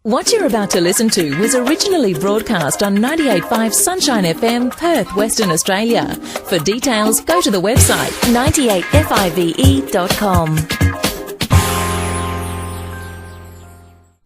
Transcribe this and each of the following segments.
What you're about to listen to was originally broadcast on 98.5 Sonshine FM, Perth, Western Australia. For details, go to the website 98five.com.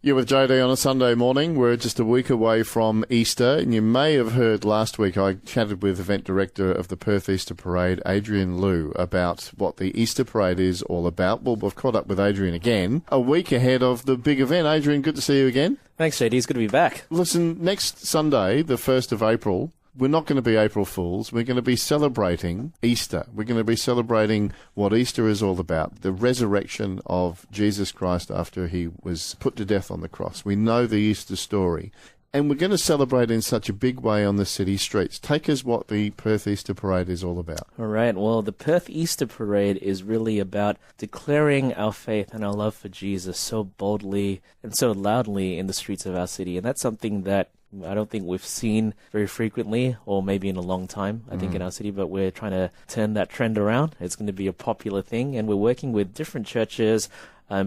You're with JD on a Sunday morning. We're just a week away from Easter, and you may have heard last week I chatted with event director of the Perth Easter Parade, Adrian Liu, about what the Easter Parade is all about. Well, we've caught up with Adrian again, a week ahead of the big event. Adrian, good to see you again. Thanks, JD. It's good to be back. Listen, next Sunday, the 1st of April, we're not going to be April Fools. We're going to be celebrating Easter. We're going to be celebrating what Easter is all about, the resurrection of Jesus Christ after he was put to death on the cross. We know the Easter story. And we're going to celebrate in such a big way on the city streets. Take us what the Perth Easter Parade is all about. All right. Well, the Perth Easter Parade is really about declaring our faith and our love for Jesus so boldly and so loudly in the streets of our city. And that's something that I don't think we've seen very frequently, or maybe in a long time, I think, in our city, but we're trying to turn that trend around. It's going to be a popular thing, and we're working with different churches,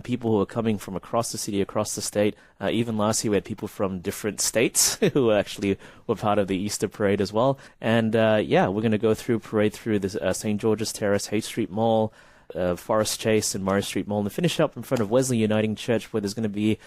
people who are coming from across the city, across the state. Even last year, we had people from different states who actually were part of the Easter Parade as well. And we're going to go parade through this St. George's Terrace, Hay Street Mall, Forest Chase and Murray Street Mall, and finish up in front of Wesley Uniting Church, where there's going to be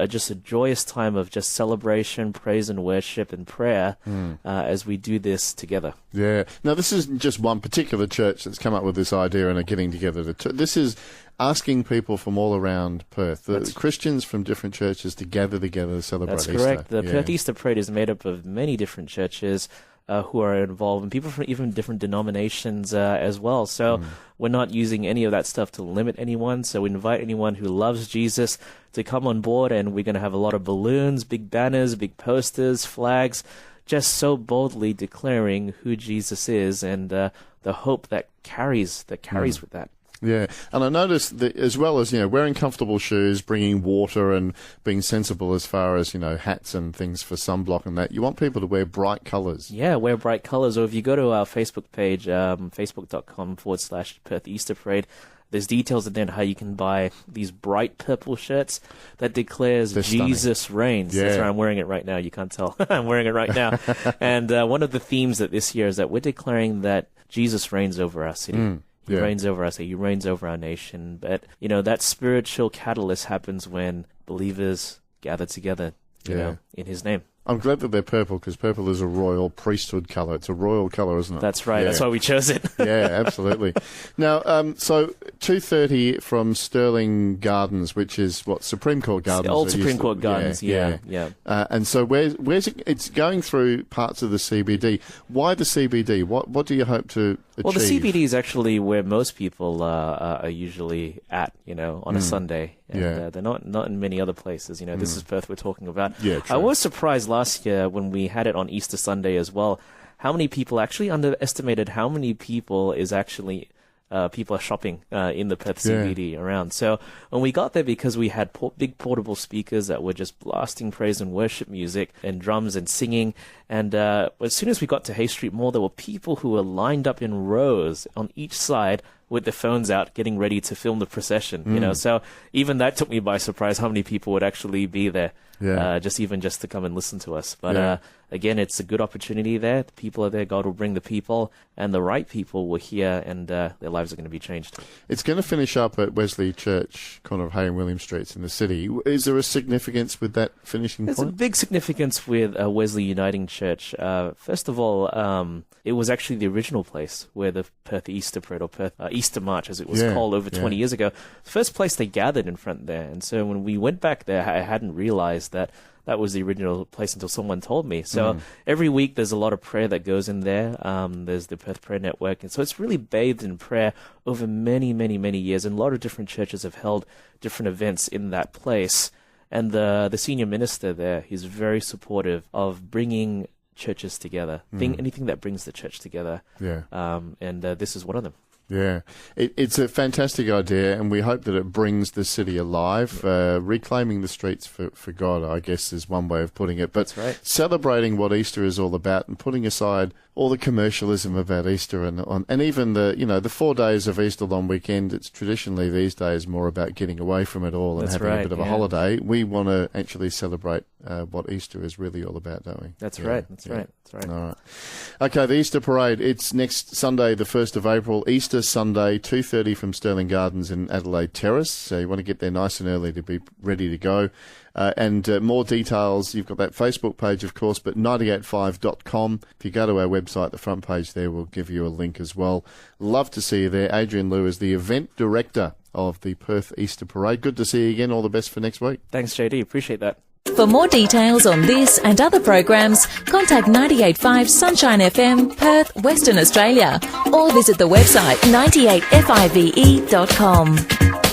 just a joyous time of just celebration, praise and worship and prayer as we do this together. Yeah. Now, this isn't just one particular church that's come up with this idea and are getting together. This is asking people from all around Perth, the Christians from different churches, to gather together to celebrate Easter. That's correct. The Perth Easter Parade is made up of many different churches who are involved, and people from even different denominations as well. So we're not using any of that stuff to limit anyone. So we invite anyone who loves Jesus to come on board, and we're going to have a lot of balloons, big banners, big posters, flags, just so boldly declaring who Jesus is and the hope that carries with that. Yeah, and I noticed that as well as, wearing comfortable shoes, bringing water and being sensible as far as, hats and things for sunblock and that, you want people to wear bright colours. Yeah, wear bright colours. Or if you go to our Facebook page, facebook.com/Perth Easter Parade, there's details in there on how you can buy these bright purple shirts that declares Jesus reigns. Yeah. That's right, I'm wearing it right now. You can't tell. I'm wearing it right now. And one of the themes that this year is that we're declaring that Jesus reigns over our city. He reigns over us. He reigns over our nation. But, that spiritual catalyst happens when believers gather together, in his name. I'm glad that they're purple, because purple is a royal priesthood colour. It's a royal colour, isn't it? That's right. Yeah. That's why we chose it. Yeah, absolutely. Now, so 2:30 from Sterling Gardens, which is Supreme Court Gardens. The old Supreme Court Gardens. Yeah. And so where's it? It's going through parts of the CBD. Why the CBD? What do you hope to achieve? Well, the CBD is actually where most people are usually at, on a Sunday. And they're not in many other places. This is Perth we're talking about. Yeah, true. I was surprised last year when we had it on Easter Sunday as well, how many people actually underestimated how many people is actually people are shopping in the Perth CBD around. So when we got there, because we had big portable speakers that were just blasting praise and worship music and drums and singing, and as soon as we got to Hay Street Mall, there were people who were lined up in rows on each side with their phones out, getting ready to film the procession. So even that took me by surprise, how many people would actually be there, just to come and listen to us. But again, it's a good opportunity there. The people are there. God will bring the people, and the right people will hear, and their lives are going to be changed. It's going to finish up at Wesley Church, corner of Hay and William Streets in the city. Is there a significance with that finishing point? There's a big significance with Wesley Uniting Church. First of all, it was actually the original place where the Perth Easter Parade, or Perth Easter March, as it was called over 20 years ago, the first place they gathered in front there. And so when we went back there, I hadn't realized that was the original place until someone told me. So every week there's a lot of prayer that goes in there. There's the Perth Prayer Network. And so it's really bathed in prayer over many, many, many years. And a lot of different churches have held different events in that place. And the senior minister there, he's very supportive of bringing churches together, anything that brings the church together. And this is one of them. Yeah, it's a fantastic idea, and we hope that it brings the city alive. Reclaiming the streets for God, I guess, is one way of putting it. But that's right. Celebrating what Easter is all about and putting aside all the commercialism about Easter and even the 4 days of Easter long weekend. It's traditionally these days more about getting away from it all and having a bit of a holiday. We want to actually celebrate what Easter is really all about, don't we? That's right. All right. Okay, the Easter Parade. It's next Sunday, the 1st of April, Easter Sunday, 2:30 from Stirling Gardens in Adelaide Terrace. So you want to get there nice and early to be ready to go. And more details, you've got that Facebook page, of course, but 985.com. If you go to our website, the front page there will give you a link as well. Love to see you there. Adrian Liu is the event director of the Perth Easter Parade. Good to see you again. All the best for next week. Thanks, JD. Appreciate that. For more details on this and other programs, contact 98.5 Sonshine FM, Perth, Western Australia, or visit the website 98five.com.